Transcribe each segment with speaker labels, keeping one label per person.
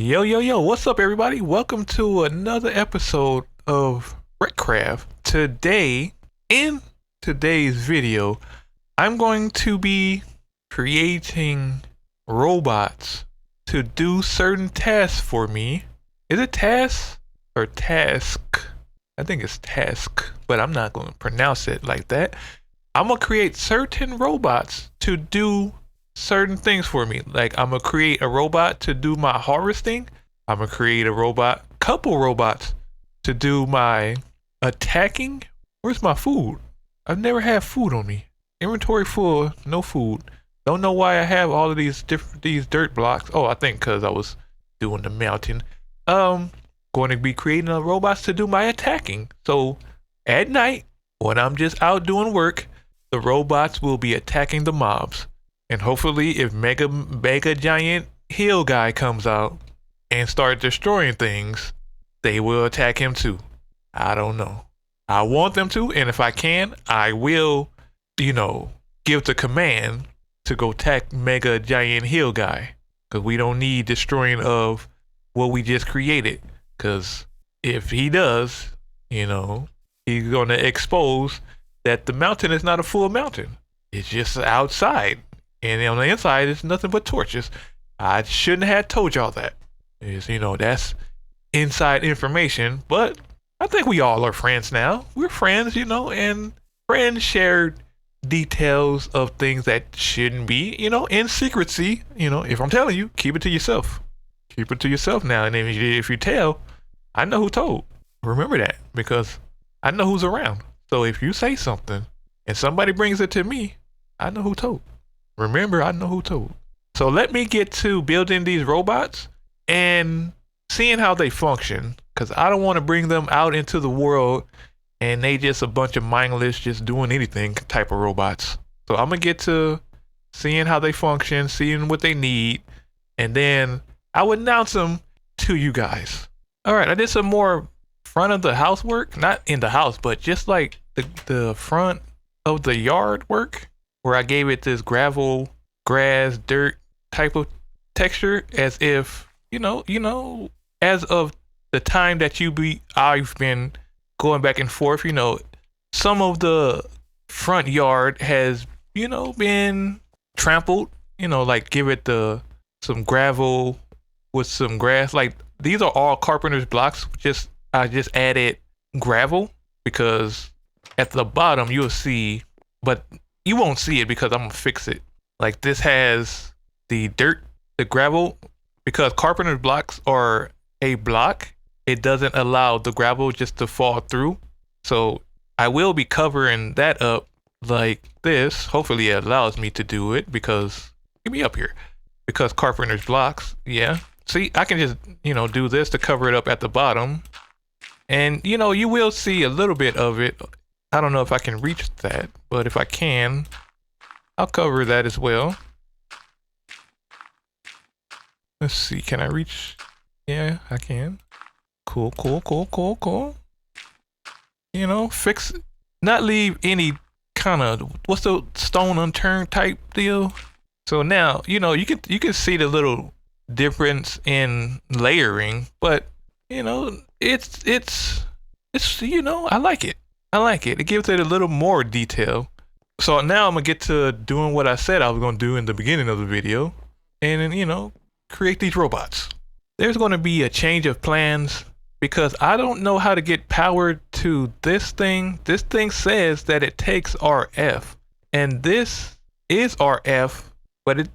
Speaker 1: Yo, yo, yo, what's up, everybody? Welcome to another episode of WrxkCraft. In today's video, I'm going to be creating robots to do certain tasks for me. Is it task or task? I think it's task, but I'm not going to pronounce it like that. I'm going to create certain robots to do certain things for me. Like, I'm gonna create a robot to do my harvesting. I'm gonna create a couple robots to do my attacking. Where's my food? I've never had food on me. Inventory full, no food. Don't know why I have all of these dirt blocks. Oh, I think because I was doing the mountain. Going to be creating robots to do my attacking. So at night, when I'm just out doing work, the robots will be attacking the mobs. And hopefully if mega giant hill guy comes out and start destroying things, they will attack him too. I don't know. I want them to, and if I can, I will, give the command to go attack mega giant hill guy. Because we don't need destroying of what we just created. Because if he does, he's going to expose that the mountain is not a full mountain. It's just outside. And on the inside, it's nothing but torches. I shouldn't have told y'all that. That's inside information. But I think we all are friends now. We're friends, and friends share details of things that shouldn't be, in secrecy. If I'm telling you, keep it to yourself. Keep it to yourself now. And if you tell, I know who told. Remember that, because I know who's around. So if you say something and somebody brings it to me, I know who told. Remember, I know who told. So let me get to building these robots and seeing how they function, because I don't want to bring them out into the world and they just a bunch of mindless, just doing anything type of robots. So I'm going to get to seeing how they function, seeing what they need, and then I will announce them to you guys. All right, I did some more front of the house work, not in the house, but just like the front of the yard work, where I gave it this gravel, grass, dirt type of texture, as if, as of the time that I've been going back and forth, some of the front yard has, been trampled, like give it some gravel with some grass. Like, these are all carpenter's blocks. I just added gravel because at the bottom you'll see, but you won't see it because I'm gonna fix it. Like, this has the dirt, the gravel, because carpenter's blocks are a block. It doesn't allow the gravel just to fall through. So I will be covering that up like this. Hopefully it allows me to do it, because get me up here. Because carpenter's blocks, yeah. See, I can just, do this to cover it up at the bottom. And, you will see a little bit of it. I don't know if I can reach that, but if I can, I'll cover that as well. Let's see, can I reach? Yeah, I can. Cool. Fix, not leave any kind of, what's the stone unturned type deal. So now, you can see the little difference in layering, but, it's I like it. It gives it a little more detail. So now I'm going to get to doing what I said I was going to do in the beginning of the video. And then, create these robots. There's going to be a change of plans because I don't know how to get power to this thing. This thing says that it takes RF. And this is RF, but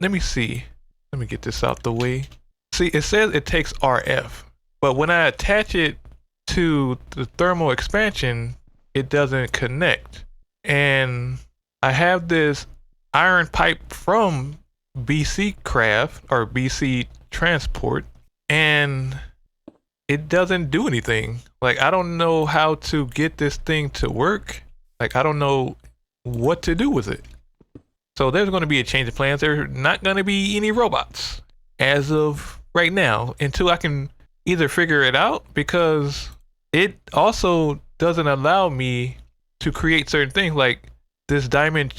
Speaker 1: let me see. Let me get this out the way. See, it says it takes RF. But when I attach it to the thermal expansion, it doesn't connect. And I have this iron pipe from BC Craft or BC Transport, and it doesn't do anything. Like, I don't know how to get this thing to work. Like, I don't know what to do with it. So there's going to be a change of plans. There's not going to be any robots as of right now until I can either figure it out, because it also doesn't allow me to create certain things like this diamond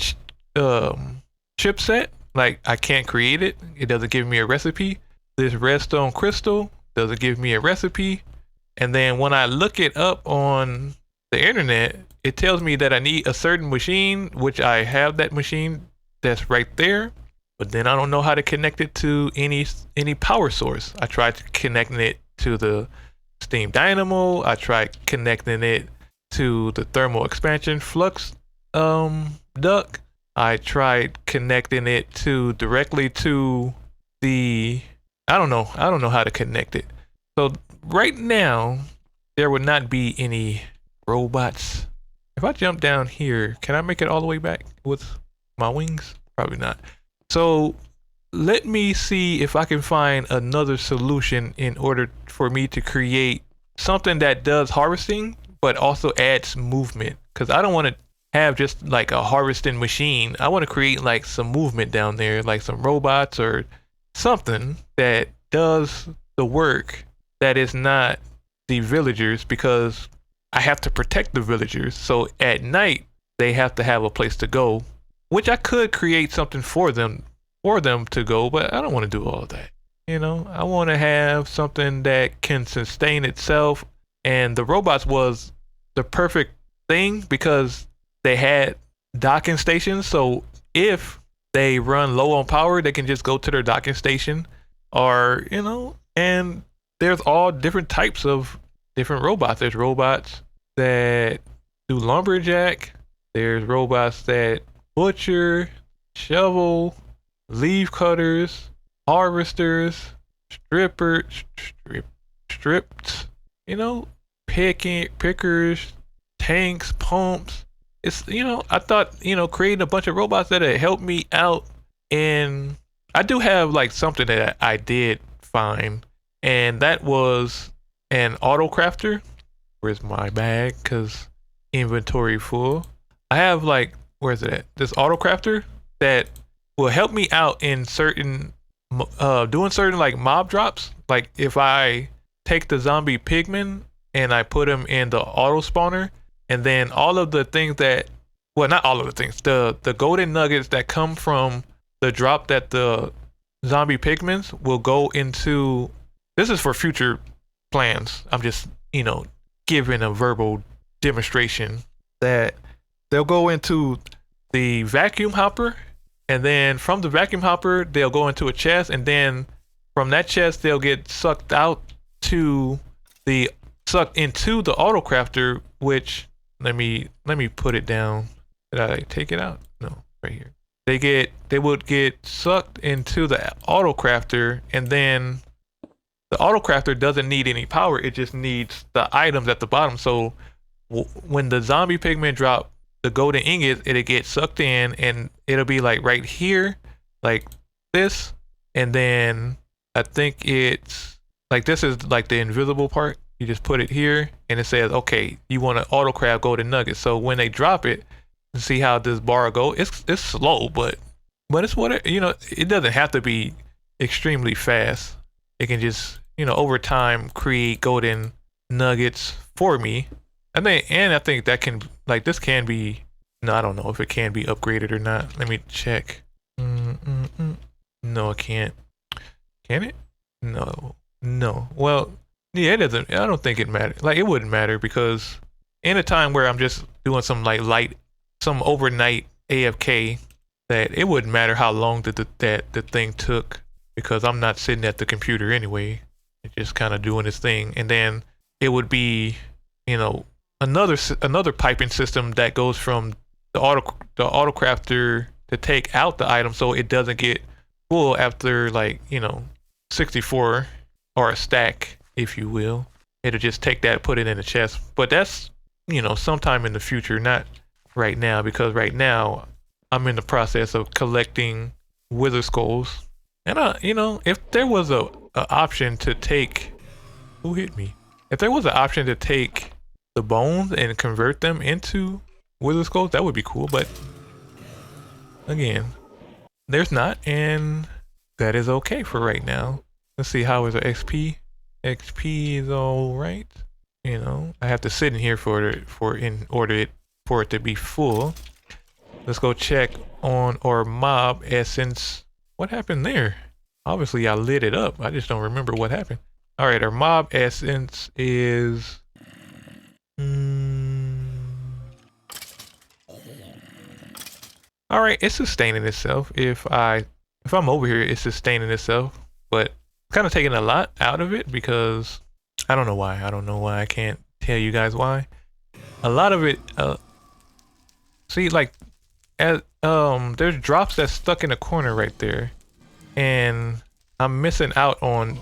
Speaker 1: chipset. Like, I can't create it. It doesn't give me a recipe. this redstone crystal? Does it give me a recipe? And then when I look it up on the internet, it tells me that I need a certain machine, which I have that machine that's right there. But then I don't know how to connect it to any power source. I tried connecting it to the steam dynamo. I tried connecting it to the thermal expansion flux duct. I tried connecting it directly to the I don't know how to connect it. So right now there would not be any robots. If I jump down here, can I make it all the way back with my wings? Probably not. So let me see if I can find another solution in order for me to create something that does harvesting but also adds movement, because I don't want to have just like a harvesting machine. I want to create like some movement down there, like some robots or something that does the work that is not the villagers, because I have to protect the villagers. So at night they have to have a place to go, which I could create something for them to go, but I don't want to do all of that. You know, I want to have something that can sustain itself, and the robots was the perfect thing because they had docking stations. So if they run low on power, they can just go to their docking station, or you know, and there's all different types of different robots. There's robots that do lumberjack. There's robots that butcher, shovel, leaf cutters, harvesters, stripped, you know, pickers, tanks, pumps. It's, you know, I thought, you know, creating a bunch of robots that would help me out. And I do have like something that I did find, and that was an auto crafter. Where's my bag? Cause inventory full. I have like, where's it at? This auto crafter that will help me out in certain doing certain like mob drops. Like if I take the zombie pigmen and I put them in the auto spawner, and then all of the things that, well, not all of the things, the golden nuggets that come from the drop that the zombie pigments will go into, this is for future plans. I'm just, you know, giving a verbal demonstration that they'll go into the vacuum hopper, and then from the vacuum hopper they'll go into a chest, and then from that chest they'll get sucked into the auto crafter, which let me put it down. Did I take it out? No, right here. They would get sucked into the auto crafter, and then the auto crafter doesn't need any power. It just needs the items at the bottom. So when the zombie pigment drop the golden ingots, it'll get sucked in, and it'll be like right here, like this. And then I think it's like, this is like the invisible part. You just put it here, and it says, okay, you want to auto craft golden nuggets. So when they drop it, see how this bar go. It's slow, but it's whatever, you know. It doesn't have to be extremely fast. It can just, you know, over time create golden nuggets for me. I think that can, like, this can be, no, I don't know if it can be upgraded or not. Let me check. No, it can't. Can it? No. Well, yeah, it doesn't. I don't think it matters. Like, it wouldn't matter, because in a time where I'm just doing some overnight AFK, that it wouldn't matter how long that the thing took, because I'm not sitting at the computer anyway. It's just kind of doing its thing, and then it would be, you know, another piping system that goes from the auto crafter to take out the item, so it doesn't get full after, like, you know, 64 or a stack, if you will. It'll just take that, put it in the chest. But that's, you know, sometime in the future, not right now, because right now I'm in the process of collecting wither skulls. And you know, if there was a option to take, who hit me? If there was an option to take the bones and convert them into wither skulls, that would be cool. But again, there's not, and that is okay for right now. Let's see, how is our XP? XP is all right. You know, I have to sit in here in order for it to be full. Let's go check on our mob essence. What happened there? Obviously, I lit it up. I just don't remember what happened. All right, our mob essence is. All right, it's sustaining itself. If I'm over here, it's sustaining itself, but kind of taking a lot out of it because I don't know why. I don't know why. I can't tell you guys why. A lot of it. See, like, there's drops that's stuck in a corner right there, and I'm missing out on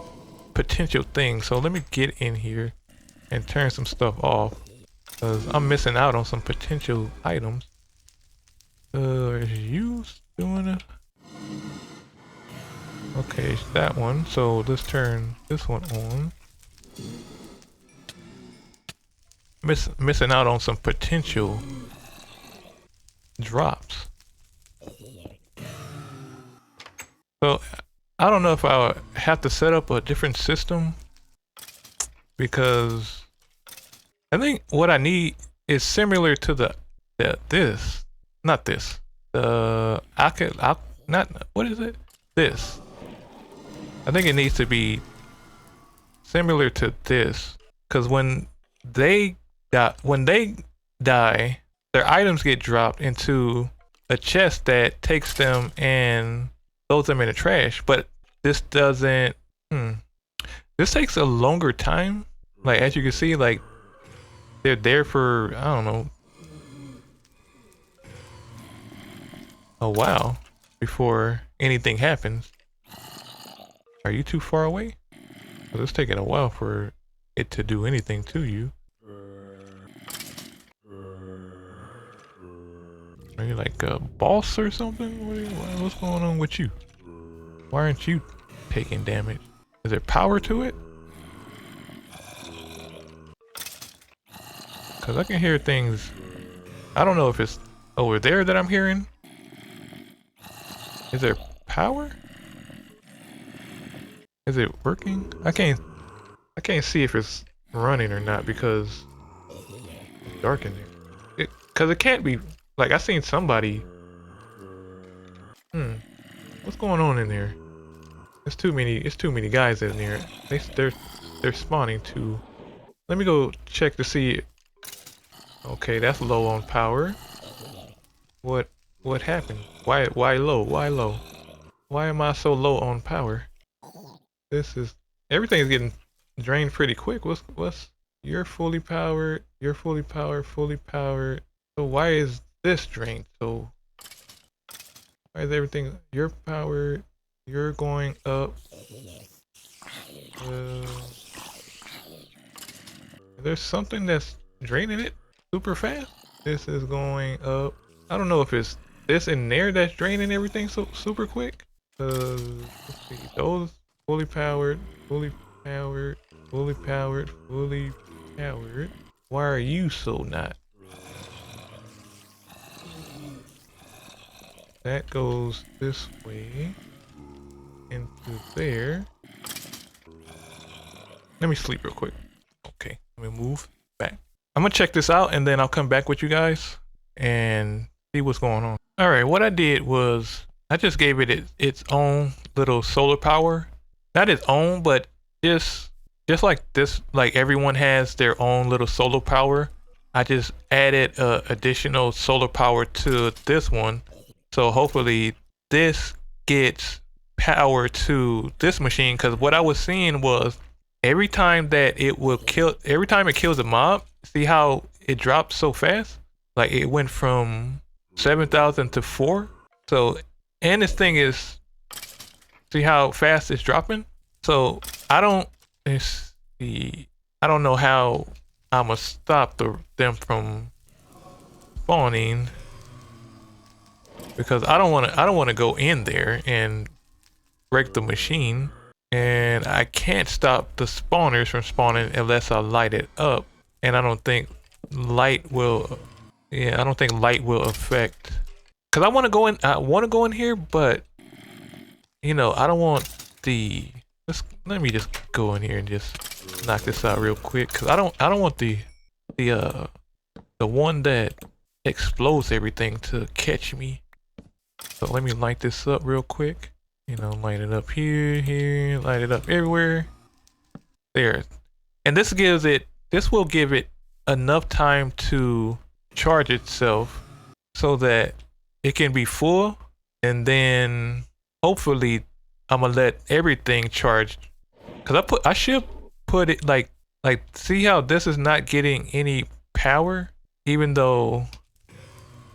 Speaker 1: potential things. So let me get in here and turn some stuff off because I'm missing out on some potential items. Is you doing it? Okay, it's that one. So let's turn this one on. Missing out on some potential drops. So I don't know if I have to set up a different system because I think what I need is similar to this. Not this. What is it? This. I think it needs to be similar to this, because when they die, their items get dropped into a chest that takes them and throws them in the trash. But this doesn't. This takes a longer time. Like, as you can see, like, they're there for, I don't know, a while before anything happens. Are you too far away? Well, it's taking a while for it to do anything to you. Are you like a boss or something? What's going on with you? Why aren't you taking damage? Is there power to it? Because I can hear things. I don't know if it's over there that I'm hearing. Is there power? Is it working? I can't see if it's running or not because it's dark in there. Because it can't be. Like, I seen somebody. What's going on in there? It's too many guys in there. They're spawning too. Let me go check to see. Okay, that's low on power. What happened? Why low? Why low? Why am I so low on power? Everything's getting drained pretty quick. What's you're fully powered, fully powered. So why is this drained? So why is you're powered, you're going up? There's something that's draining it super fast. This is going up. I don't know if it's this in there that's draining everything so super quick. Let's see. Those fully powered. Why are you so not? That goes this way into there. Let me sleep real quick. Okay, let me move back. I'm gonna check this out and then I'll come back with you guys and see what's going on. All right, what I did was I just gave it its own little solar power. Not its own, but just like this, like everyone has their own little solar power. I just added additional solar power to this one. So hopefully this gets power to this machine, because what I was seeing was every time it kills a mob, see how it drops so fast? Like it went from 7,000 to 4. So, and this thing is, see how fast it's dropping? So I don't know how I'm gonna stop them from spawning, because I don't want to go in there and break the machine, and I can't stop the spawners from spawning unless I light it up, and I don't think light will affect, because I want to go in here, but you know, I don't want let me just go in here and just knock this out real quick, because I don't want the one that explodes everything to catch me. So let me light this up real quick. You know, light it up here, light it up everywhere. There. And this will give it enough time to charge itself so that it can be full, and then hopefully I'm gonna let everything charge. Cause I should put it like see how this is not getting any power even though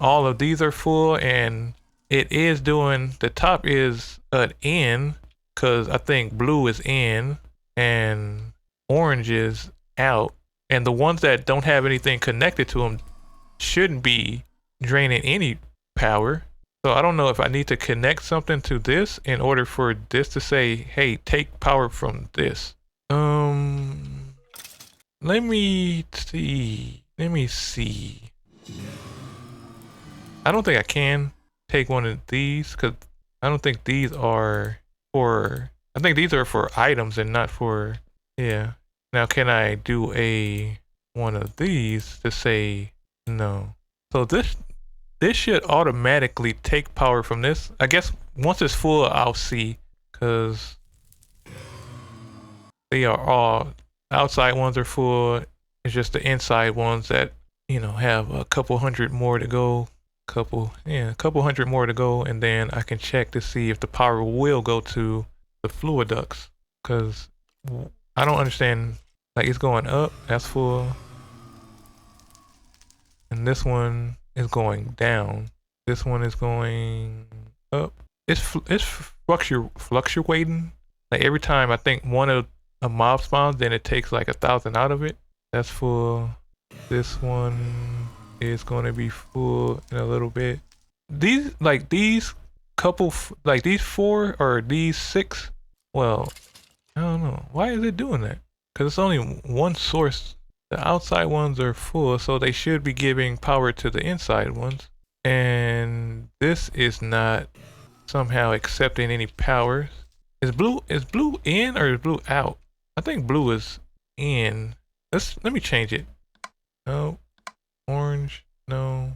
Speaker 1: all of these are full, and it is doing, the top is an in, cause I think blue is in and orange is out, and the ones that don't have anything connected to them shouldn't be draining any power. So I don't know if I need to connect something to this in order for this to say, hey, take power from this. Let me see. I don't think I can take one of these because I don't think these are for, I think these are for items and not for, yeah. Now can I do one of these to say no? So this should automatically take power from this. I guess once it's full, I'll see, because they are all, outside ones are full. It's just the inside ones that, you know, have a couple hundred more to go. A couple hundred more to go, and then I can check to see if the power will go to the fluid ducts, because I don't understand. Like, it's going up, that's full, and this one is going down. This one is going up. It's fluctuating. Like every time I think one of a mob spawns, then it takes like 1,000 out of it. That's full. This one is going to be full in a little bit. These couple, like these 4 or these 6, well, I don't know. Why is it doing that? Because it's only one source. The outside ones are full, so they should be giving power to the inside ones. And this is not somehow accepting any powers. Is blue in or is blue out? I think blue is in. Let me change it. No. Orange, no.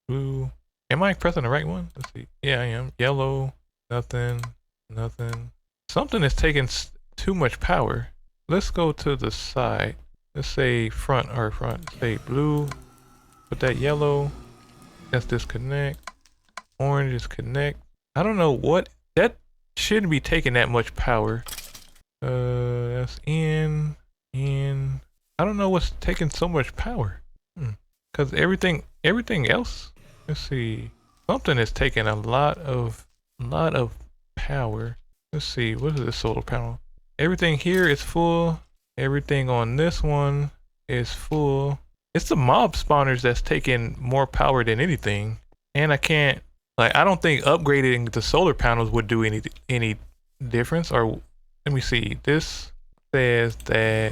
Speaker 1: Blue. Am I pressing the right one? Let's see. Yeah, I am. Yellow, nothing, nothing. Something is taking too much power. Let's go to the side. Let's say front. Say blue. Put that yellow. Let's disconnect. Orange is connect. I don't know what, that shouldn't be taking that much power. That's in. I don't know what's taking so much power. Cause everything else, let's see, something is taking a lot of power. Let's see, what is this solar panel? Everything here is full. Everything on this one is full. It's the mob spawners that's taking more power than anything. And I can't, like, I don't think upgrading the solar panels would do any difference. Or let me see, this says that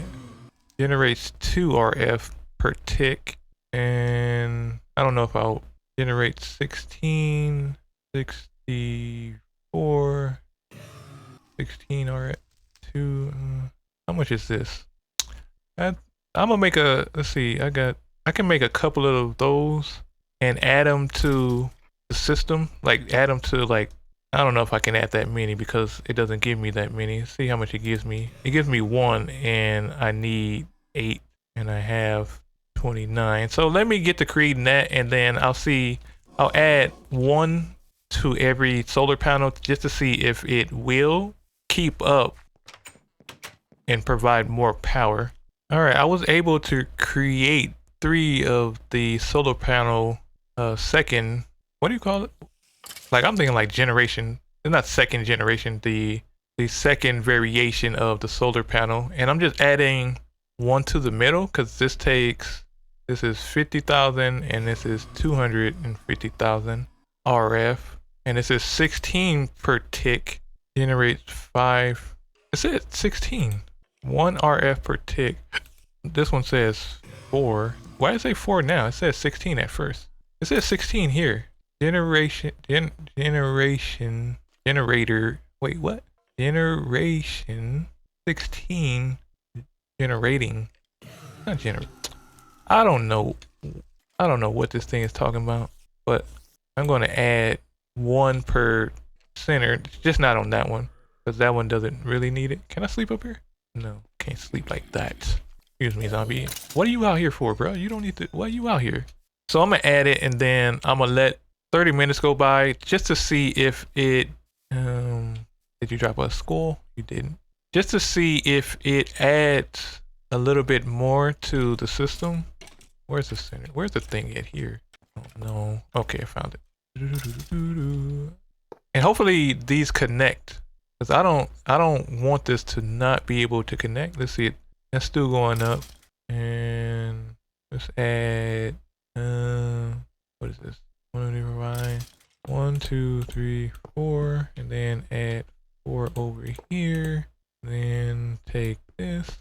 Speaker 1: generates 2 RF per tick. And I don't know if I'll generate 16, 64, 16 RF 2. How much is this? I'm gonna make a, let's see, I can make a couple of those and add them to the system. Like add them to, like, I don't know if I can add that many because it doesn't give me that many. See how much it gives me. It gives me 1 and I need 8 and I have 29. So let me get to creating that, and then I'll add 1 to every solar panel just to see if it will keep up and provide more power. All right, I was able to create 3 of the solar panel second, what do you call it? Like, I'm thinking like generation. It's not second generation, the second variation of the solar panel. And I'm just adding 1 to the middle because this is 50,000 and this is 250,000 RF. And this is 16 per tick, generates 5. It said 16. 1 RF per tick. This one says 4. Why does it say 4 now? It says 16 at first. It says 16 here. Generator. Wait, what? Generation 16 generating. Not generate. I don't know what this thing is talking about, but I'm going to add 1 per center, just not on that one, because that one doesn't really need it. Can I sleep up here? No, can't sleep like that. Excuse me, zombie. What are you out here for, bro? You don't need to. Why are you out here? So I'm gonna add it, and then I'm gonna let 30 minutes go by just to see if it. Did you drop a skull? You didn't. Just to see if it adds a little bit more to the system. Where's the center? Where's the thing at here? Oh no. Okay, I found it. And hopefully these connect, because I don't want this to not be able to connect. Let's see it. That's still going up. And let's add what is this? 1, 2, 3, 4, and then add 4 over here. Then take this,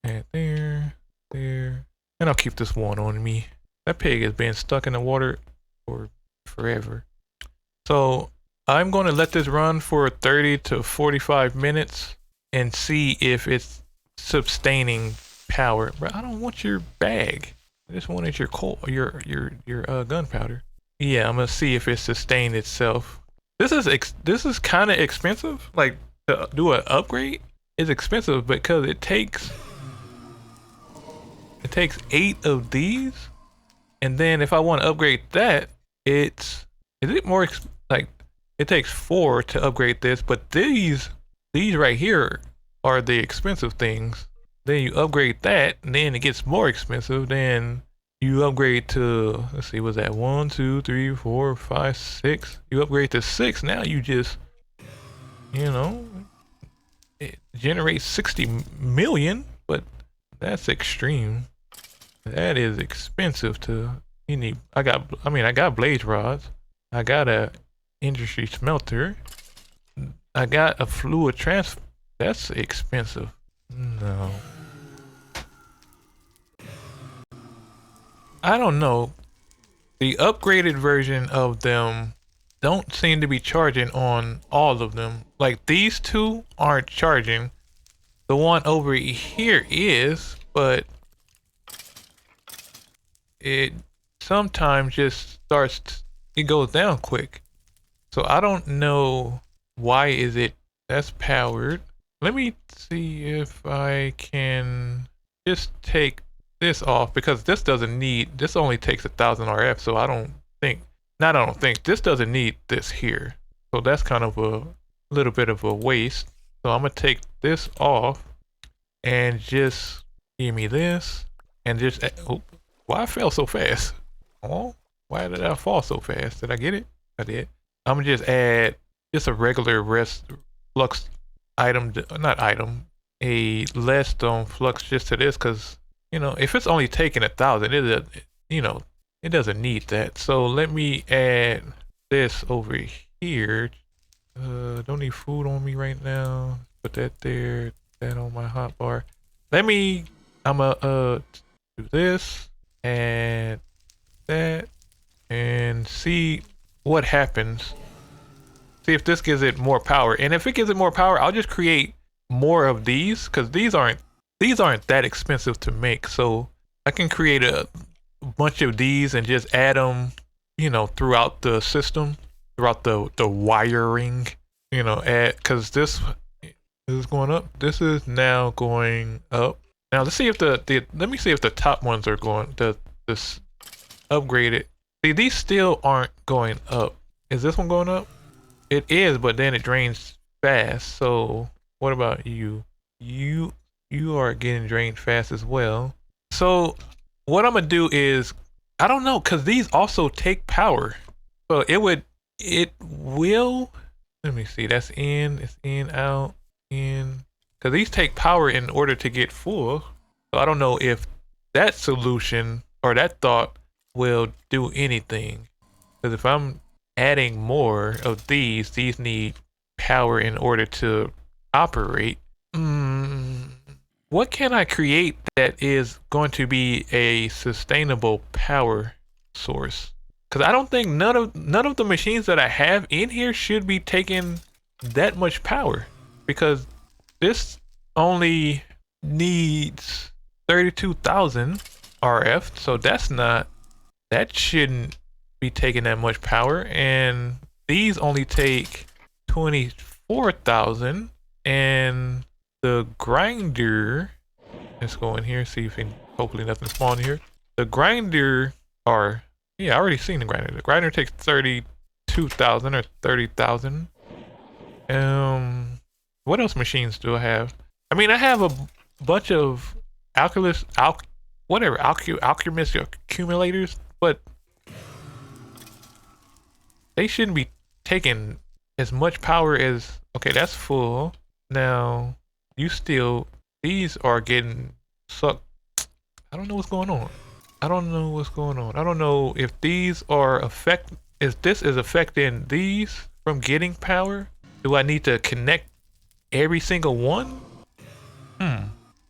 Speaker 1: add there, there, and I'll keep this one on me. That pig has been stuck in the water for forever. So I'm going to let this run for 30 to 45 minutes and see if it's sustaining power. But I don't want your bag. I just wanted your coal, your gunpowder. Yeah, I'm gonna see if it sustained itself. This is kind of expensive. Like to do an upgrade is expensive because it takes 8 of these, and then if I want to upgrade that, it takes 4 to upgrade this. But these right here are the expensive things. Then you upgrade that, and then it gets more expensive. Then you upgrade to, let's see, was that 1, 2, 3, 4, 5, 6? You upgrade to 6. Now you just, you know, it generates 60 million, but that's extreme. That is expensive to. You need. I got blaze rods. I got a industry smelter. I got a fluid transfer. That's expensive. No. I don't know. The upgraded version of them don't seem to be charging on all of them. Like these two aren't charging. The one over here is, but it sometimes just it goes down quick. So I don't know why is it that's powered. Let me see if I can just take this off, because this only takes 1000 RF, so this doesn't need this here. So that's kind of a little bit of a waste. So I'm gonna take this off and just give me this and just, oh, why I fell so fast? Oh, why did I fall so fast? Did I get it? I did. I'm gonna just add just a regular flux item, a less stone flux just to this, because you know, if it's only taking 1000, it doesn't need that. So let me add this over here. Don't need food on me right now. Put that there, that on my hotbar. I'ma do this and that and see what happens. See if this gives it more power. And if it gives it more power, I'll just create more of these, because these aren't that expensive to make. So I can create a bunch of these and just add them, you know, throughout the system, throughout the wiring, you know, because this is going up. This is now going up. Now let's see if let me see if the top ones are going, this upgraded. See, these still aren't going up. Is this one going up? It is, but then it drains fast. So what about you? You are getting drained fast as well. So what I'm gonna do is, I don't know, because these also take power. So it will, let me see, that's in, it's in, out, in. Because these take power in order to get full. So I don't know if that solution or that thought will do anything. Because if I'm adding more of these need power in order to operate. What can I create that is going to be a sustainable power source? Because I don't think none of the machines that I have in here should be taking that much power, because this only needs 32,000 RF, so that shouldn't be taking that much power, and these only take 24,000. And the grinder, let's go in here, see if hopefully nothing spawned here. The grinder are, yeah, I already seen the grinder. The grinder takes 32,000 or 30,000. What else machines do I have? I mean, I have a bunch of alchemist accumulators, but they shouldn't be taking as much power as, okay, that's full. Now, these are getting sucked. I don't know what's going on. I don't know if these are if this is affecting these from getting power. Do I need to connect every single one?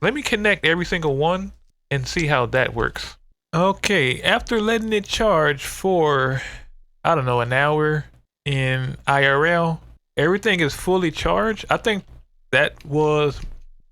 Speaker 1: Let me connect every single one and see how that works. Okay, after letting it charge for, I don't know, an hour in IRL, everything is fully charged. I think that was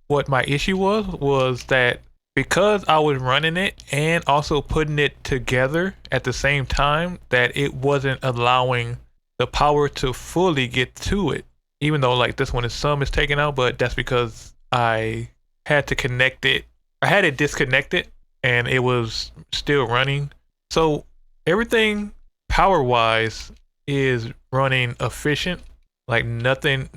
Speaker 1: what my issue was that because I was running it and also putting it together at the same time, that it wasn't allowing the power to fully get to it. Even though like this one is taken out, but that's because I had to connect it. I had it disconnected and it was still running. So everything power wise is running efficient. Like nothing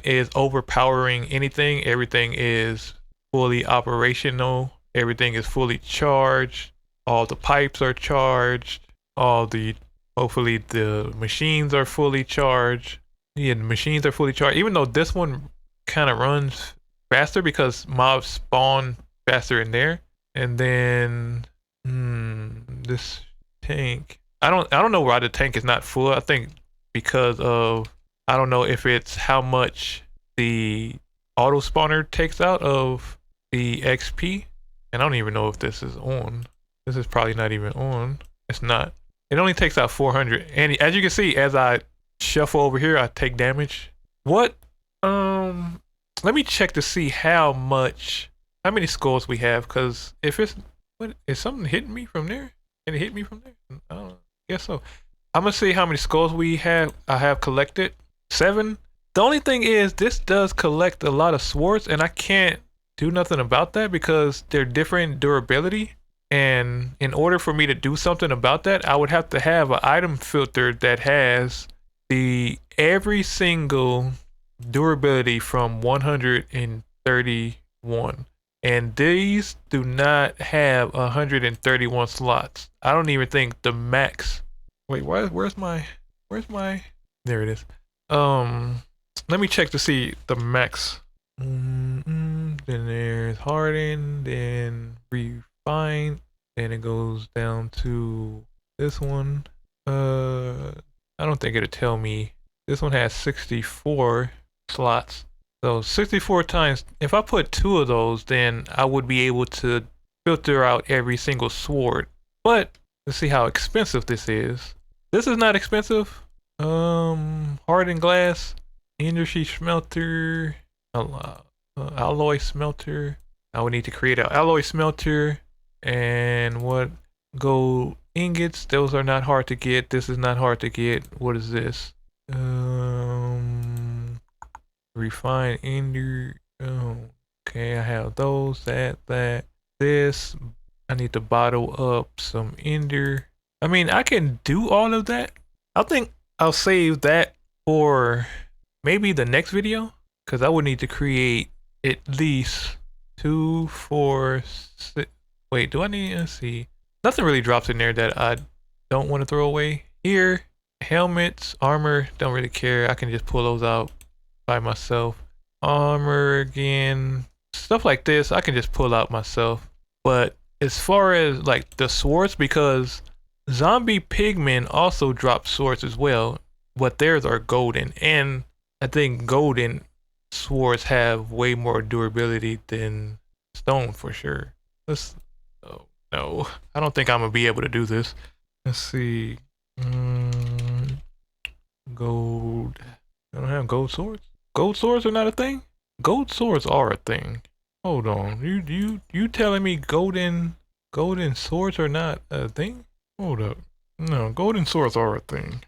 Speaker 1: is overpowering anything. Everything is fully operational. Everything is fully charged. All the pipes are charged. Hopefully the machines are fully charged. Yeah, the machines are fully charged. Even though this one kind of runs faster because mobs spawn faster in there. And then this tank. I don't know why the tank is not full. I think because of, I don't know if it's how much the auto spawner takes out of the XP. And I don't even know if this is on. This is probably not even on. It's not. It only takes out 400. And as you can see, as I shuffle over here, I take damage. What? Let me check to see how many skulls we have. Cause if it's, what is something hitting me from there? Can it hit me from there? I don't know. Guess so. I'm gonna see how many skulls I have collected. 7. The only thing is this does collect a lot of swords and I can't do nothing about that because they're different durability. And in order for me to do something about that, I would have to have an item filter that has every single durability from 131. And these do not have 131 slots. I don't even think the max. Wait, where's my, there it is. Let me check to see the max. Then there's hardened, then refined, then it goes down to this one. I don't think it'll tell me. This one has 64 slots. So 64 times, if I put 2 of those, then I would be able to filter out every single sword. But let's see how expensive this is. This is not expensive. Hardened glass, industry smelter, alloy smelter. I would need to create an alloy smelter. And what? Gold ingots. Those are not hard to get. This is not hard to get. What is this? Refined ender. Oh, okay, I have those. This. I need to bottle up some ender. I mean, I can do all of that. I think I'll save that for maybe the next video, because I would need to create at least 2, 4, 6. Wait, do I need, let's see. Nothing really drops in there that I don't want to throw away. Here, helmets, armor, don't really care. I can just pull those out by myself. Armor again, stuff like this, I can just pull out myself. But as far as like the swords, because zombie pigmen also drop swords as well, but theirs are golden. And I think golden swords have way more durability than stone for sure. Oh no, I don't think I'm gonna be able to do this. Let's see. Gold. I don't have gold swords. Gold swords are not a thing? Gold swords are a thing. Hold on. You telling me golden swords are not a thing? Hold up. No, golden swords are a thing.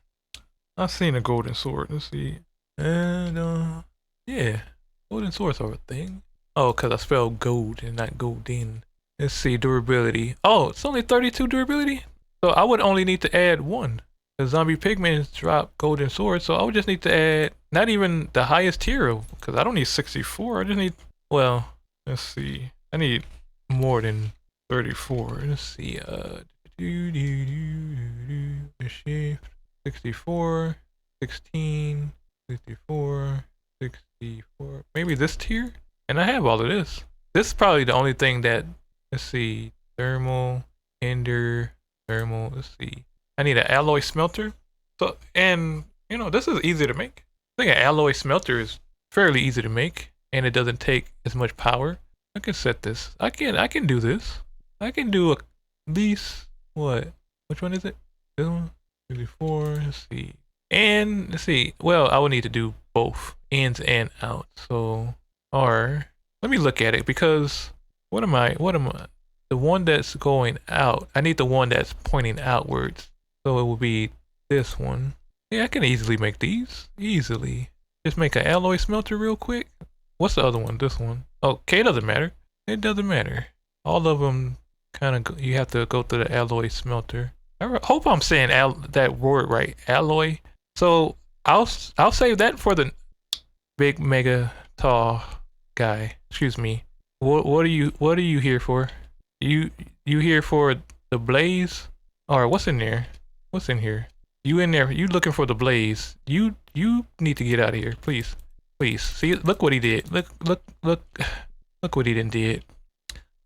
Speaker 1: I've seen a golden sword. Let's see. And yeah, golden swords are a thing. Oh, because I spelled gold and not golden. Let's see, durability. Oh, it's only 32 durability? So I would only need to add 1. The zombie pigments drop golden swords, so I would just need to add not even the highest tier, because I don't need 64. I just need, well, let's see. I need more than 34. Let's see. Shift 64, 16, 64, 64. Maybe this tier? And I have all of this. This is probably the only thing that, let's see, thermal, ender, thermal, let's see. I need an alloy smelter. So, and you know, this is easy to make. I think an alloy smelter is fairly easy to make, and it doesn't take as much power. I can set this. I can do this. I can do at least what? Which one is it? This one? 34. Let's see. And let's see. Well, I would need to do both ins and outs. So, or let me look at it because what am I? The one that's going out. I need the one that's pointing outwards. So it will be this one. Yeah, I can easily make these. Easily. Just make an alloy smelter real quick. What's the other one? This one. Okay, it doesn't matter. It doesn't matter. All of them kind of, you have to go through the alloy smelter. I hope I'm saying that word right. Alloy. So I'll save that for the big mega tall guy. Excuse me. What are you here for? You here for the blaze? Or what's in there? What's in here? You in there? You looking for the blaze? You need to get out of here, please. Please. See, look what he did. Look what he did.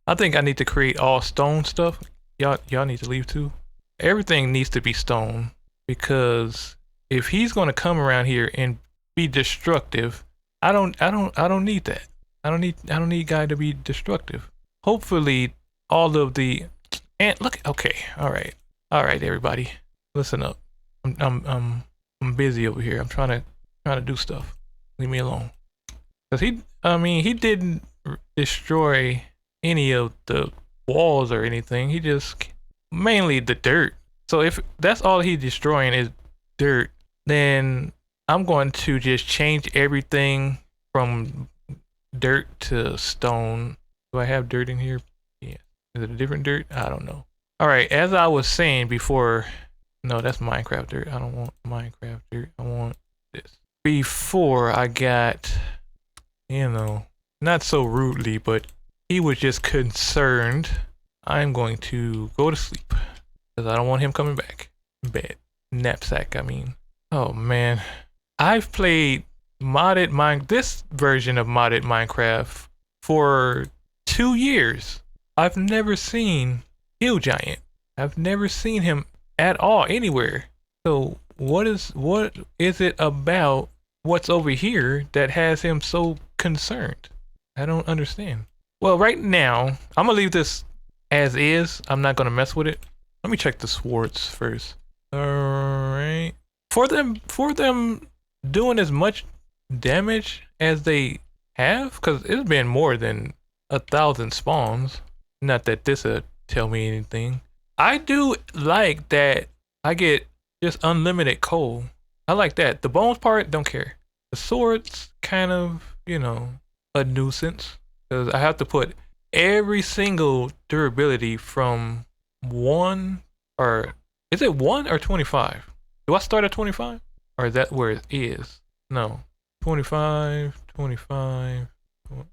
Speaker 1: I think I need to create all stone stuff. Y'all need to leave too. Everything needs to be stone because if he's gonna come around here and be destructive, I don't need that. I don't need guy to be destructive. Hopefully all of the and look, okay, all right, everybody, listen up. I'm busy over here. I'm trying to do stuff. Leave me alone. Cause he didn't destroy any of the walls or anything. He just mainly the dirt. So if that's all he's destroying is dirt, then I'm going to just change everything from dirt to stone. Do I have dirt in here? Yeah. Is it a different dirt? I don't know. All right, as I was saying before, no, that's Minecraft dirt. I don't want Minecraft dirt. I want this. Before I got, you know, not so rudely, but he was just concerned. I'm going to go to sleep because I don't want him coming back. Bed. Knapsack, I mean. Oh man. I've played this version of modded Minecraft for 2 years. I've never seen Hill Giant. I've never seen him at all anywhere. So what is it about what's over here that has him so concerned? I don't understand. Well, right now, I'm gonna leave this as is. I'm not gonna mess with it. Let me check the swords first. Alright. For them doing as much damage as they have, because it's been more than 1,000 spawns. Not that this would tell me anything. I do like that I get just unlimited coal. I like that. The bones part, don't care. The swords, kind of, you know, a nuisance. Because I have to put every single durability from 1, or is it 1 or 25? Do I start at 25? Or is that where it is? No. 25, 25.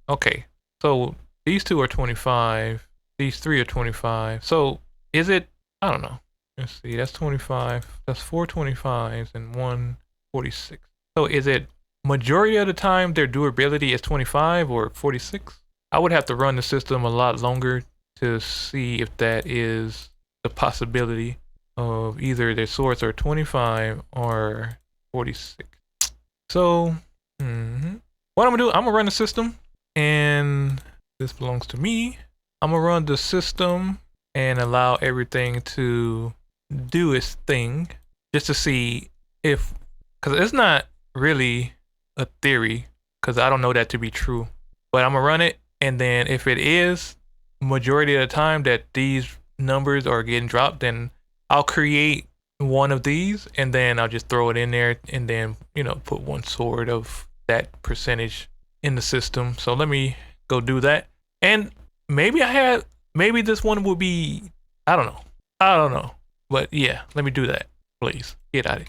Speaker 1: Okay. So these two are 25. These 3 are 25. So is it, I don't know. Let's see, that's 25. That's 4 25s and 1 46. So is it majority of the time their durability is 25 or 46? I would have to run the system a lot longer to see if that is the possibility of either their swords are 25 or 46. So, what I'm gonna do, I'm gonna run the system, and this belongs to me. I'm gonna run the system and allow everything to do its thing, just to see if, because it's not really a theory, because I don't know that to be true, but I'm gonna run it, and then if it is majority of the time that these numbers are getting dropped, then I'll create one of these, and then I'll just throw it in there, and then, you know, put one sword of that percentage in the system. So let me go do that. And maybe maybe this one will be, I don't know. But yeah, let me do that, please. Get out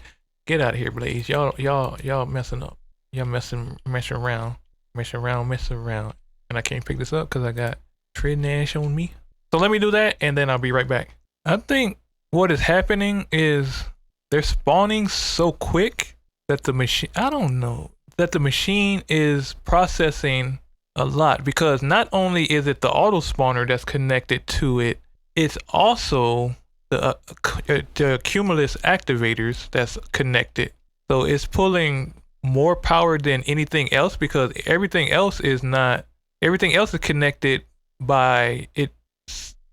Speaker 1: of here, Blaze. Y'all messing up. Y'all messing around. And I can't pick this up because I got Tridnash on me. So let me do that, and then I'll be right back. I think what is happening is they're spawning so quick that the machine, I don't know, that the machine is processing a lot, because not only is it the auto spawner that's connected to it, it's also the cumulus activators that's connected. So it's pulling more power than anything else, because everything else is connected by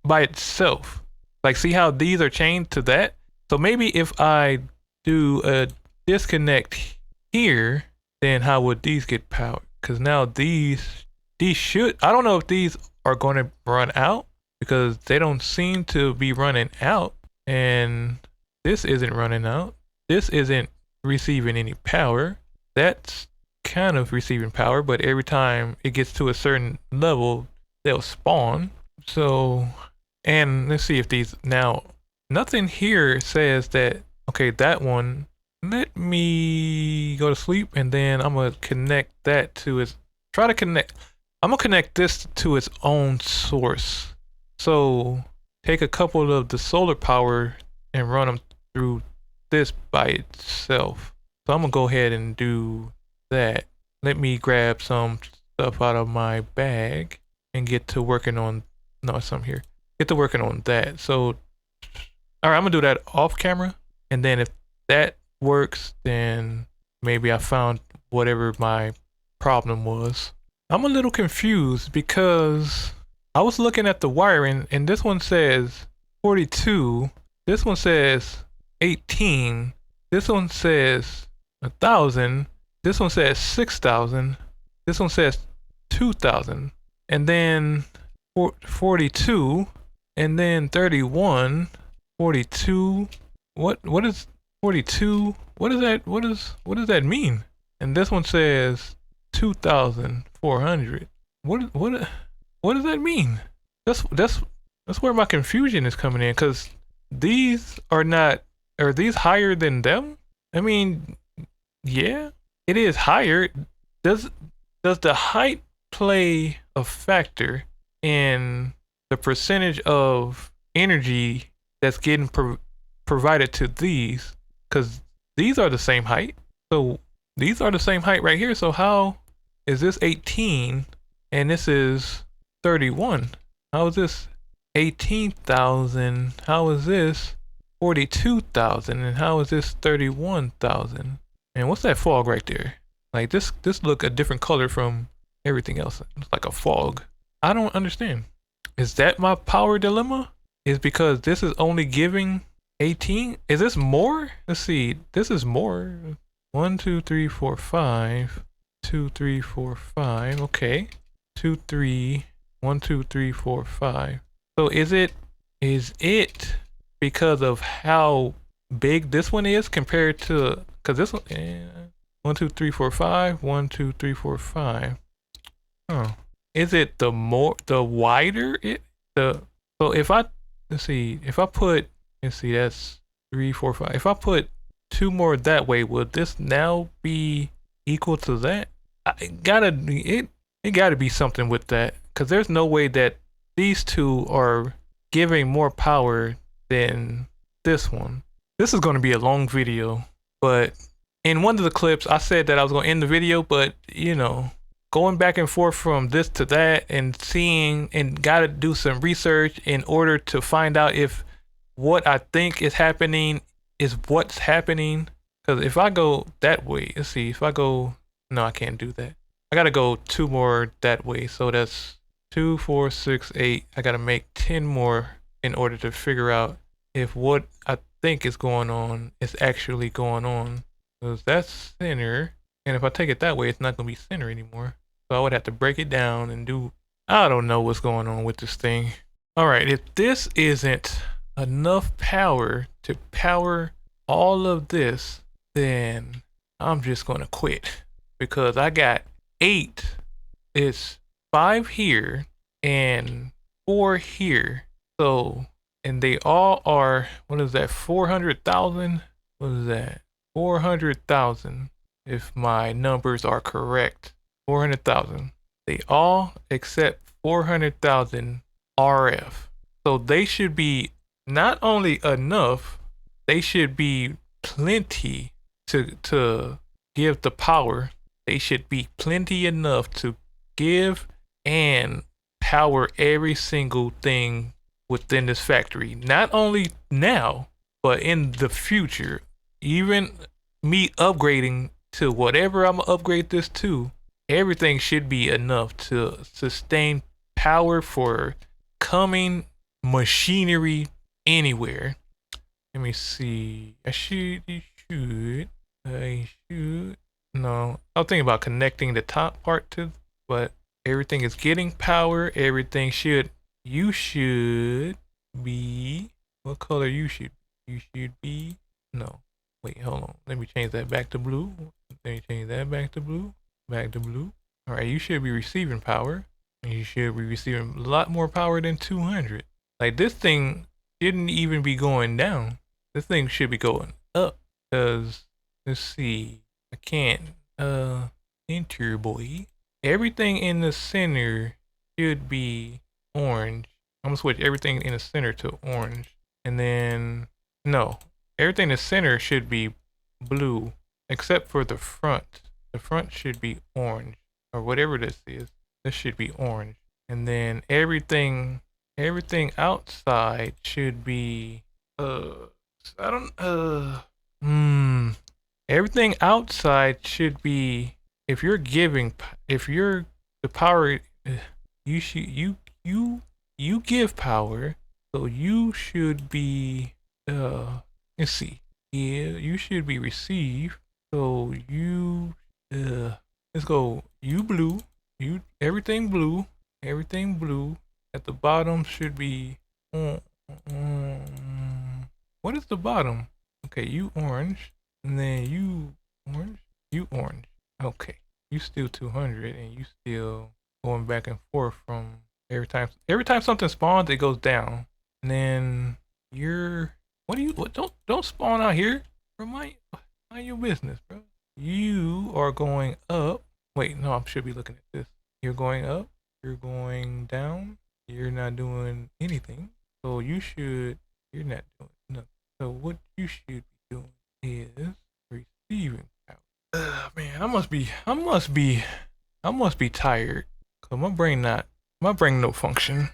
Speaker 1: itself. Like, see how these are chained to that? So maybe if I do a disconnect here, then how would these get powered? Because now these should, I don't know if these are going to run out, because they don't seem to be running out. And this isn't running out. This isn't receiving any power. That's kind of receiving power, but every time it gets to a certain level, they'll spawn. So, and let's see if these, now, nothing here says that, okay, that one, let me go to sleep, and then I'm going to connect that to its, I'm going to connect this to its own source. So take a couple of the solar power and run them through this by itself. So I'm going to go ahead and do that. Let me grab some stuff out of my bag and get to working on, no, it's something here. Get to working on that. So, all right, I'm going to do that off camera. And then if that works, then maybe I found whatever my problem was. I'm a little confused because I was looking at the wiring, and this one says 42, this one says 18, this one says 1,000, this one says 6,000, this one says 2,000, and then 42, and then 31, 42. What is 42? What is that? What does that mean? And this one says 2,400. What does that mean? That's where my confusion is coming in, because these are these higher than them? I mean, yeah, it is higher. Does the height play a factor in the percentage of energy that's getting provided to these? Because these are the same height. So these are the same height right here. So how is this 18 and this is 31? How is this 18,000? How is this 42,000? And how is this 31,000? And what's that fog right there? Like this look a different color from everything else. It's like a fog. I don't understand. Is that my power dilemma? Is because this is only giving 18? Is this more? Let's see. This is more. 1, 2, 3, 4, 5. 2, 3, 4, 5. Okay. 2, 3. 1, 2, 3, 4, 5. So is it because of how big this one is compared to, because this one, 1, 2, 3, 4, 5. 1, 2, 3, 4, 5. Oh. Is it the wider it? So if I, let's see, if I put, let's see, that's 3, 4, 5. If I put 2 more that way, would this now be equal to that? It gotta be something with that, because there's no way that these two are giving more power than this one. This is going to be a long video, but in one of the clips I said that I was going to end the video, but you know, going back and forth from this to that and seeing, and gotta do some research in order to find out if what I think is happening is what's happening. Because if I go that way, let's see, if I go, no, I can't do that. I gotta go 2 more that way. So that's 2, 4, 6, 8. I gotta make 10 more in order to figure out if what I think is going on is actually going on. Because that's center. And if I take it that way, it's not gonna be center anymore. So I would have to break it down and do, I don't know what's going on with this thing. All right, if this isn't enough power to power all of this, then I'm just gonna quit because I got 8. It's 5 here and 4 here. So, and they all are, what is that, 400,000? What is that? 400,000, if my numbers are correct. 400,000. They all except 400,000 RF. So they should be not only enough, they should be plenty to give the power. They should be plenty enough to give and power every single thing within this factory. Not only now, but in the future. Even me upgrading to whatever I'm gonna upgrade this to, everything should be enough to sustain power for coming machinery anywhere. Let me see. I should. No, I was thinking about connecting the top part to, but everything is getting power. Everything should. You should be. What color you should? You should be. No. Wait, hold on. Let me change that back to blue. Let me change that back to blue. Back to blue. All right, you should be receiving power. You should be receiving a lot more power than 200. Like this thing shouldn't even be going down. This thing should be going up. Cause let's see. I can't enter boy. Everything in the center should be orange. I'm gonna switch everything in the center to orange. And then no. Everything in the center should be blue. Except for the front. The front should be orange. Or whatever this is. This should be orange. And then everything outside should be everything outside should be, if you're the power, you give power, so you should be let's see. Yeah, you should be received. So you let's go. You blue. You everything blue. Everything blue. At the bottom should be what is the bottom? Okay, you orange. And then you orange. You orange. Okay. You still 200 and you still going back and forth from every time something spawns it goes down. And then you're don't spawn out here. Mind your business, bro. You are going up. Wait, no, I should be looking at this. You're going up, you're going down, you're not doing anything. So you're not doing nothing. So what you should be doing is receiving power. Man, I must be tired. Cause my brain no function.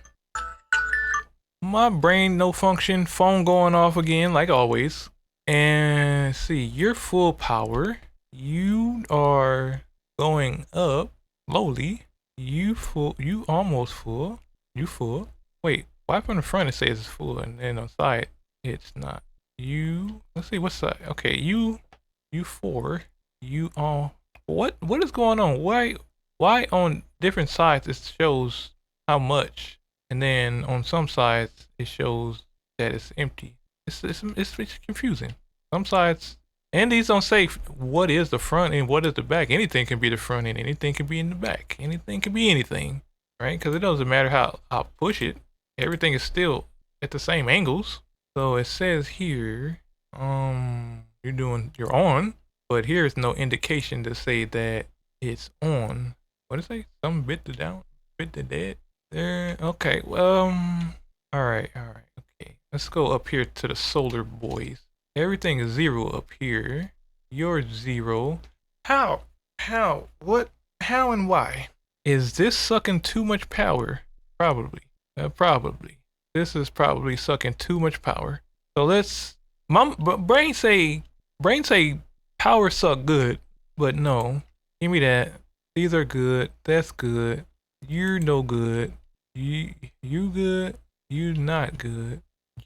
Speaker 1: My brain no function, phone going off again like always. And see, you're full power. You are going up slowly. You almost full. You full. Wait, why from the front it says it's full and then on the side it's not? Let's see what side. Okay, you 4. You all. What is going on? Why on different sides it shows how much, and then on some sides it shows that it's empty. It's confusing. Some sides, and these don't say what is the front and what is the back. Anything can be the front and anything can be in the back. Anything can be anything, right? Because it doesn't matter how I push it. Everything is still at the same angles. So it says here, you're on, but here's no indication to say that it's on. What did it say? Some bit to down, bit to dead. There. Okay. Well. All right. Okay. Let's go up here to the solar boys. Everything is 0 up here. You're 0. How? What? How and why? Is this sucking too much power? Probably. Probably. This is probably sucking too much power. So let's. My brain say power suck good, but no. Give me that. These are good. That's good. You're no good. You good. You not good.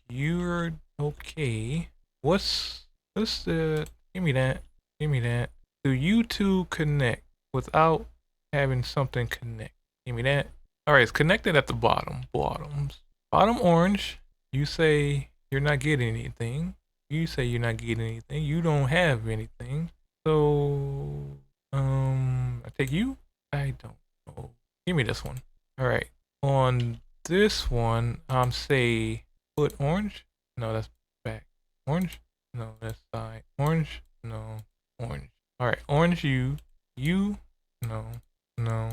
Speaker 1: You're okay. What's the? Give me that. Do you two connect without having something connect? Give me that. All right, it's connected at the bottom. Bottom orange. You say you're not getting anything. You say you're not getting anything. You don't have anything. So, I take you. I don't know. Give me this one. All right. On this one, say put orange. No, that's back. Orange. No, that's side. Orange. No, orange. All right, orange. You. No, no.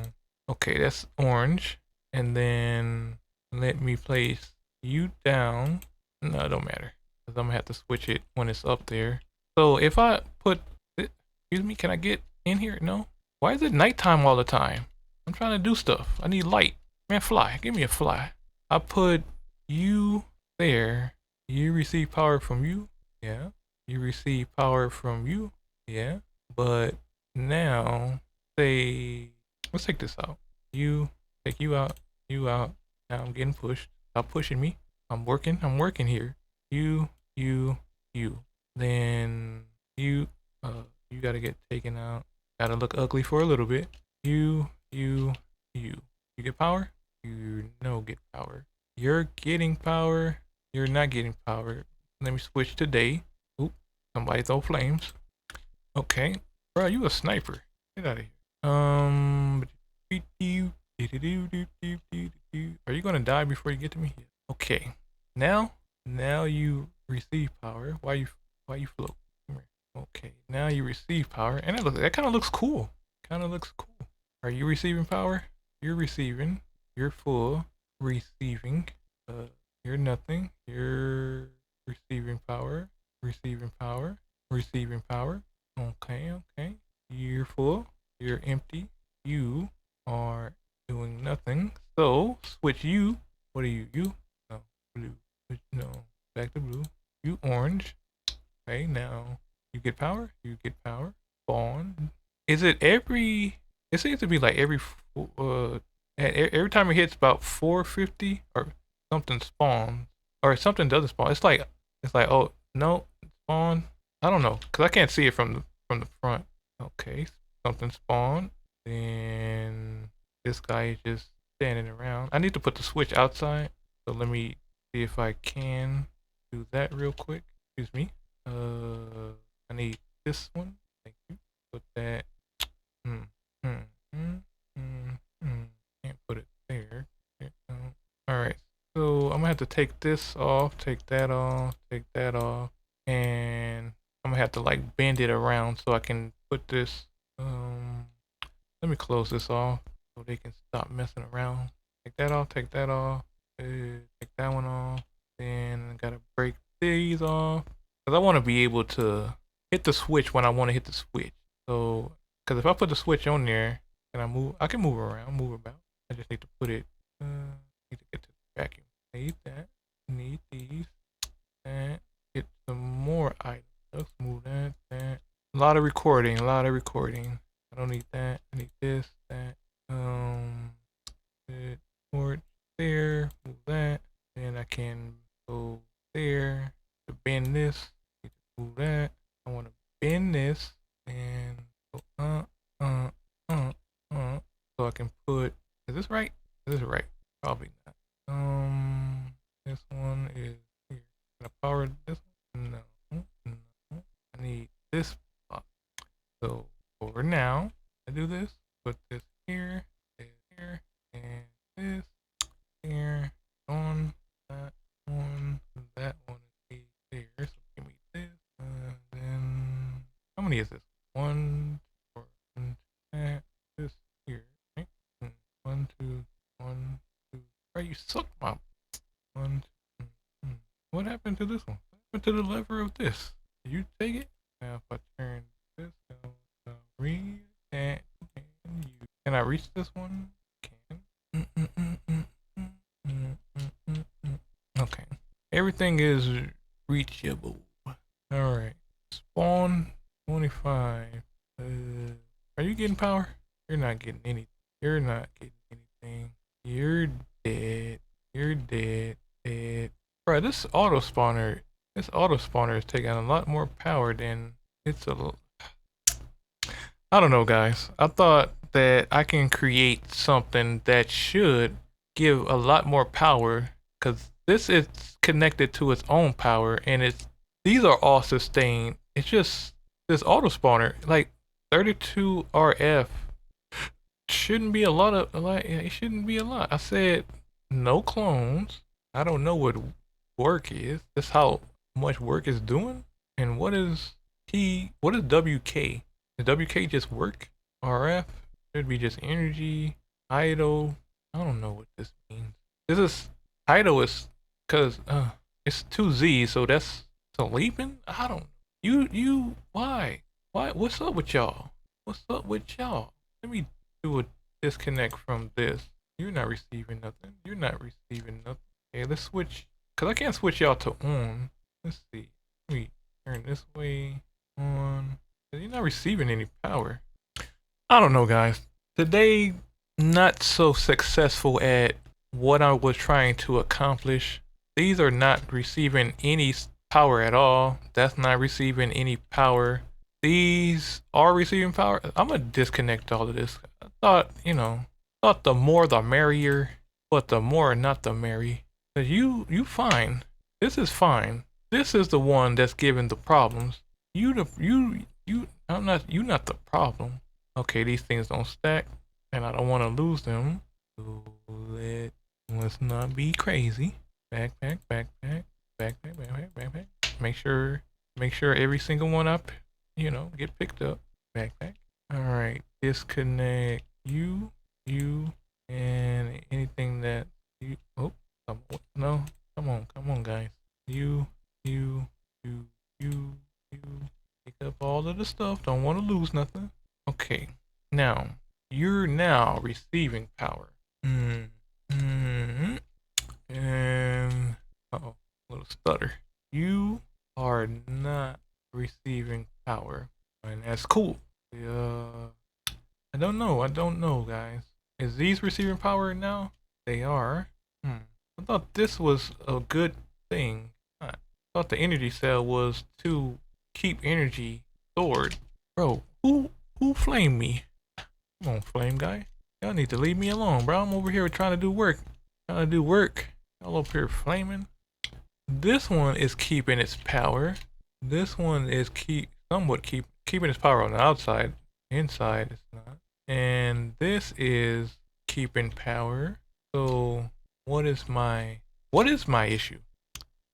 Speaker 1: Okay, that's orange. And then let me place you down. No, it don't matter. Because I'm going to have to switch it when it's up there. So if I put, excuse me, can I get in here? No. Why is it nighttime all the time? I'm trying to do stuff. I need light. Man, fly. Give me a fly. I put you there. You receive power from you. Yeah. You receive power from you. Yeah. But now, say, let's take this out. You, take you out. You out. Now I'm getting pushed. Stop pushing me. I'm working here. You. Then you gotta get taken out. Gotta look ugly for a little bit. You get power? You get power. You're getting power. You're not getting power. Let me switch to day. Oop, somebody throw flames. Okay. Bro, you a sniper. Get out of here. Are you gonna die before you get to me? Okay. Now you receive power. Why you float? Okay. Now you receive power, and that kind of looks cool. Are you receiving power? You're receiving. You're full. Receiving. You're nothing. You're receiving power. Receiving power. Okay. You're full. You're empty. You are doing nothing. So switch you. What are you? You? No. Blue. No. Back to blue. You orange. Okay, now you get power. Spawn. Is it every? It seems to be like every time it hits about 450 or something spawns or something doesn't spawn. It's like oh no spawn. I don't know because I can't see it from the front. Okay, something spawned. Then this guy is just standing around. I need to put the switch outside. So let me see if I can do that real quick. Excuse me. I need this one. Thank you. Put that. Can't put it there. Alright. So I'm gonna have to take this off, take that off, and I'm gonna have to like bend it around so I can put this. Let me close this off so they can stop messing around. Take that off, take that one off. Then I gotta break these off. Because I want to be able to hit the switch when I want to hit the switch. So, because if I put the switch on there, can I move? I can move around, move about. I just need to put it, need to get to the vacuum. Need that, need these, that. Get some more items. Let's move that. A lot of recording. I don't need that. I need this, that. Port there, move that. Then I can go there to bend this. Move that. I want to bend this and go so I can put. Is this right? Probably not. This one is here. Can I power this one? No. I need this block. So over now, I do this. Put this here, and this here. On that one. That one is there. So give me this. Then how many is this? 1, 4, 1, this here. Right? 1, 2, 1, 2. Right, you suck my 1, 2. What happened to this one? What happened to the lever of this? Did you take it? Now if I turn this, I'll read that. Can I reach this one? Can. Okay. Everything is reachable. Alright. Spawn 25. Are you getting power? You're not getting anything. You're dead. Bro, this auto spawner is taking a lot more power than it's I don't know, guys. I thought that I can create something that should give a lot more power because this is connected to its own power and it's these are all sustained. It's just this auto spawner, like 32 RF shouldn't be a lot of, like, it shouldn't be a lot. I said no clones. I don't know what work is. That's how much work is doing. And what is what is WK? Does WK just work? RF should be just energy, idle. I don't know what this means. This is idle is because it's 2Z, so that's sleeping. I don't. Why? What's up with y'all? What's up with y'all? Let me do a disconnect from this. You're not receiving nothing. You're not receiving nothing. Okay, let's switch. Cause I can't switch y'all to on. Let's see. Let me turn this way on. You're not receiving any power. I don't know, guys. Today, not so successful at what I was trying to accomplish. These are not receiving any power at all. That's not receiving any power. These are receiving power. I'm gonna disconnect all of this. I thought, thought the more the merrier, but the more not the merry. Cause you fine. This is fine. This is the one that's giving the problems. You not the problem. Okay, these things don't stack, and I don't want to lose them. So let's not be crazy. Backpack. Make sure every single one up, get picked up. Backpack. All right, disconnect you, and anything that you. Oh, no, come on, guys. You. Pick up all of the stuff. Don't want to lose nothing. Okay, now you're now receiving power. And little stutter. You are not receiving power, and that's cool. I don't know, guys. Is these receiving power now? They are. I thought this was a good thing. I thought the energy cell was to keep energy stored. Bro, who flamed me? Come on, flame guy. Y'all need to leave me alone, bro. I'm over here trying to do work. Y'all up here flaming. This one is keeping its power. This one is somewhat keeping its power on the outside. Inside it's not. And this is keeping power. So what is my issue?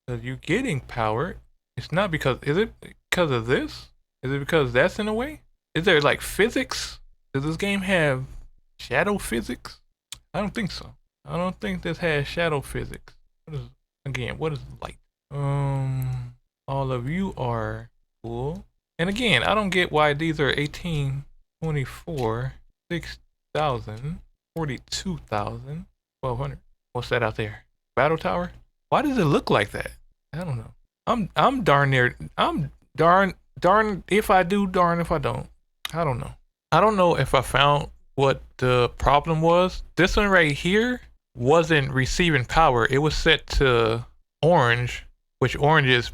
Speaker 1: Because you're getting power. It's not because, is it because of this? Is it because that's in a way? Is there like physics? Does this game have shadow physics? I don't think so. I don't think this has shadow physics. What is light? All of you are cool. And again, I don't get why these are 18, 24, 6,000, 42,000, 1,200. What's that out there? Battle tower? Why does it look like that? I don't know. I'm darn near. I'm darn if I do, darn if I don't. I don't know. I don't know if I found what the problem was. This one right here wasn't receiving power. It was set to orange, which orange is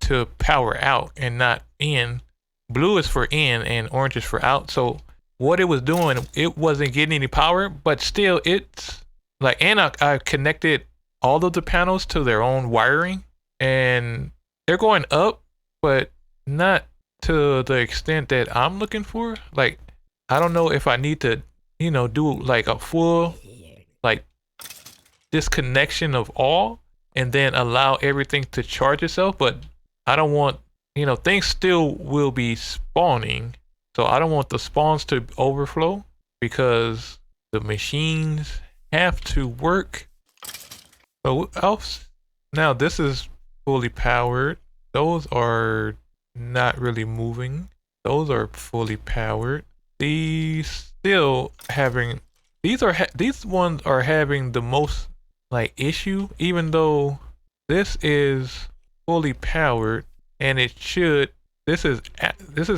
Speaker 1: to power out and not in. Blue is for in and orange is for out. So what it was doing, it wasn't getting any power, but still it's like, and I connected all of the panels to their own wiring, and they're going up, but not to the extent that I'm looking for. Like, I don't know if I need to, do like a full, like, disconnection of all and then allow everything to charge itself. But I don't want, things still will be spawning. So I don't want the spawns to overflow because the machines have to work. So else, now this is fully powered. Those are not really moving. Those are fully powered. These still having, these ones are having the most like issue, even though this is fully powered and it should, this is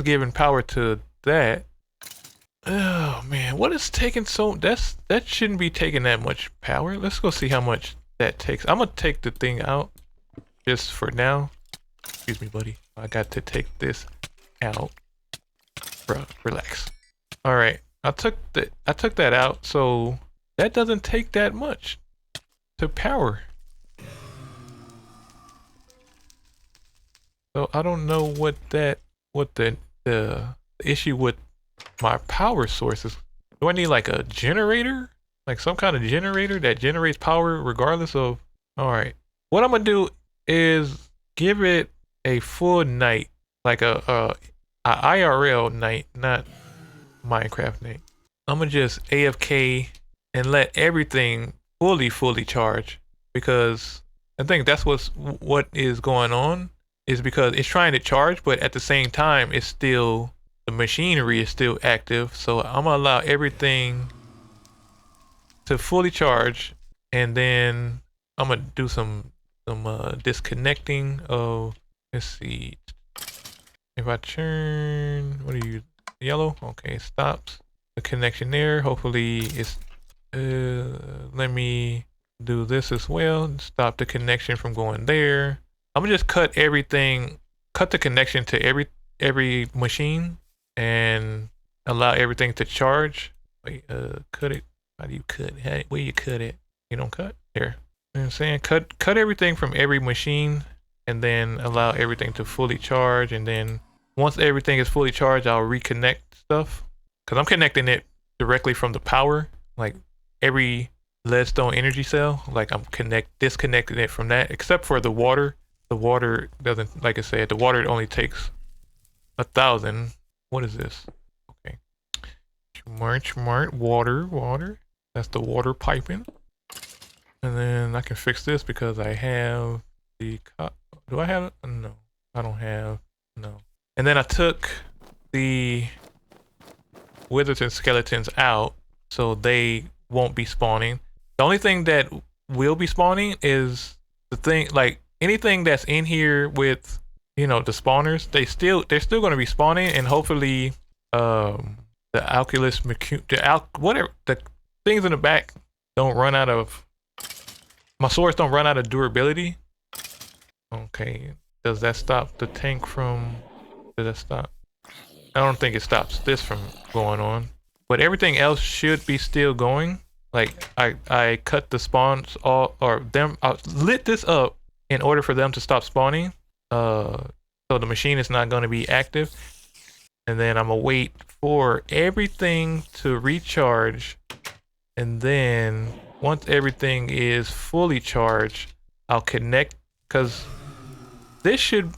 Speaker 1: giving power to that. Oh man, what is taking that shouldn't be taking that much power. Let's go see how much that takes. I'm gonna take the thing out just for now. Excuse me, buddy. I got to take this out. Bro, relax. All right, I took that out, so that doesn't take that much to power. So I don't know what the issue with my power source is. Do I need like a generator? Like some kind of generator that generates power regardless of... Alright. What I'm gonna do is give it a full night. Like a IRL night, not Minecraft night. I'm gonna just AFK and let everything fully charge, because I think that's what is going on, is because it's trying to charge, but at the same time it's still, the machinery is still active. So I'm gonna allow everything to fully charge, and then I'm gonna do some disconnecting of, let's see, if I turn, what are you, yellow? Okay, it stops the connection there. Hopefully it's let me do this as well, stop the connection from going there. I'm gonna just cut everything, cut the connection to every machine and allow everything to charge. Wait, cut it. How do you cut? Where you cut it? You don't cut? Here. You know what I'm saying? Cut everything from every machine and then allow everything to fully charge, and then once everything is fully charged, I'll reconnect stuff. Cause I'm connecting it directly from the power, like every leadstone energy cell, like I'm disconnecting it from that, except for the water. The water doesn't, like I said, the water only takes 1,000. What is this? Okay. Smart, water. That's the water piping. And then I can fix this because I have the, do I have it? No, I don't have, no. And then I took the wizards and skeletons out, so they won't be spawning. The only thing that will be spawning is the thing, like anything that's in here with, you know, the spawners, they're still going to be spawning, and hopefully the whatever, the things in the back don't run out of, my swords don't run out of durability. Okay, does that stop the tank from, does that stop? I don't think it stops this from going on, but everything else should be still going. Like I cut the spawns all, or them, I lit this up in order for them to stop spawning. So the machine is not going to be active. And then I'm gonna wait for everything to recharge. And then once everything is fully charged, I'll connect, because this should,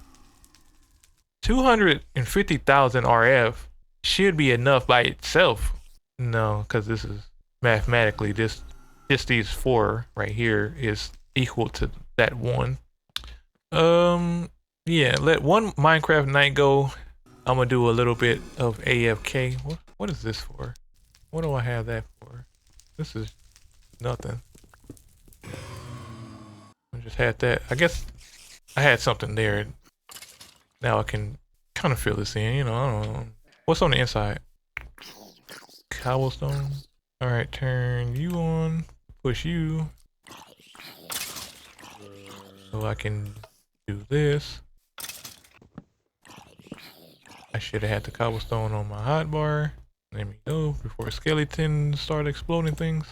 Speaker 1: 250,000 RF should be enough by itself. No, because this is mathematically, just these 4 right here is equal to that 1. Yeah, let one Minecraft night go. I'm gonna do a little bit of AFK. What is this for? What do I have that for? This is nothing. I just had that. I guess I had something there. Now I can kind of fill this in, you know, I don't know. What's on the inside? Cobblestone. Alright, turn you on. Push you. So I can do this. I should have had the cobblestone on my hotbar. Let me go before skeletons start exploding things.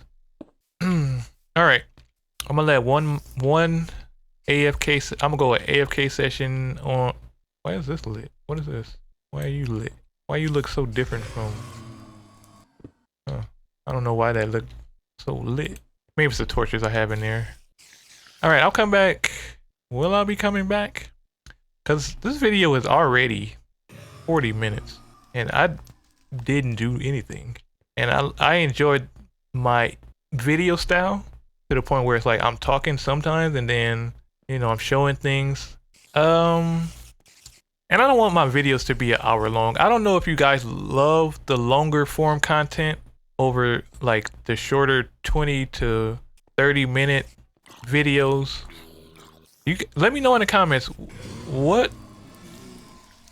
Speaker 1: Alright. I'm gonna let one AFK, I'm gonna go with AFK session on. Why is this lit? What is this? Why are you lit? Why you look so different from... I don't know why that looked so lit. Maybe it's the torches I have in there. Alright, I'll come back. Will I be coming back? Because this video is already 40 minutes. And I didn't do anything. And I enjoyed my video style to the point where it's like I'm talking sometimes and then, you know, I'm showing things. And I don't want my videos to be an hour long. I don't know if you guys love the longer form content over like the shorter 20 to 30 minute videos. You let me know in the comments, what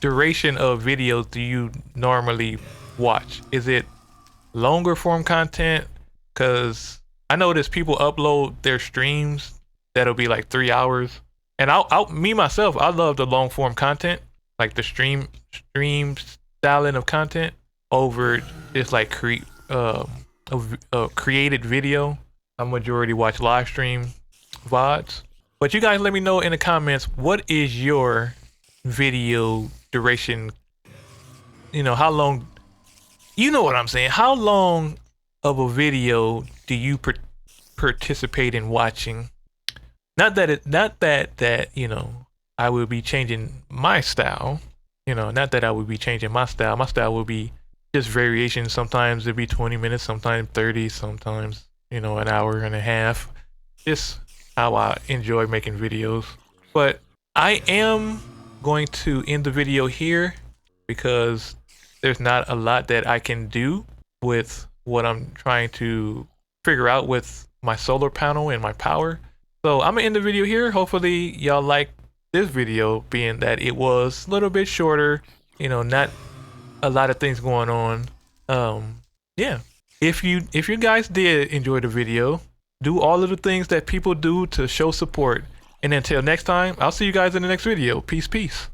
Speaker 1: duration of videos do you normally watch? Is it longer form content? Because I notice people upload their streams that'll be like 3 hours, and me myself, I love the long form content, like the stream styling of content over just like created video. I majority watch live stream VODs. But you guys let me know in the comments, what is your video duration, how long, you know what I'm saying? How long of a video do you participate in watching? Not that I will be changing my style. Not that I would be changing my style. My style will be just variation. Sometimes it'll be 20 minutes, sometimes 30, sometimes, an hour and a half. Just how I enjoy making videos. But I am going to end the video here because there's not a lot that I can do with what I'm trying to figure out with my solar panel and my power. So I'm gonna end the video here. Hopefully y'all like this video, being that it was a little bit shorter, not a lot of things going on. Yeah. If you guys did enjoy the video, do all of the things that people do to show support. And until next time, I'll see you guys in the next video. Peace.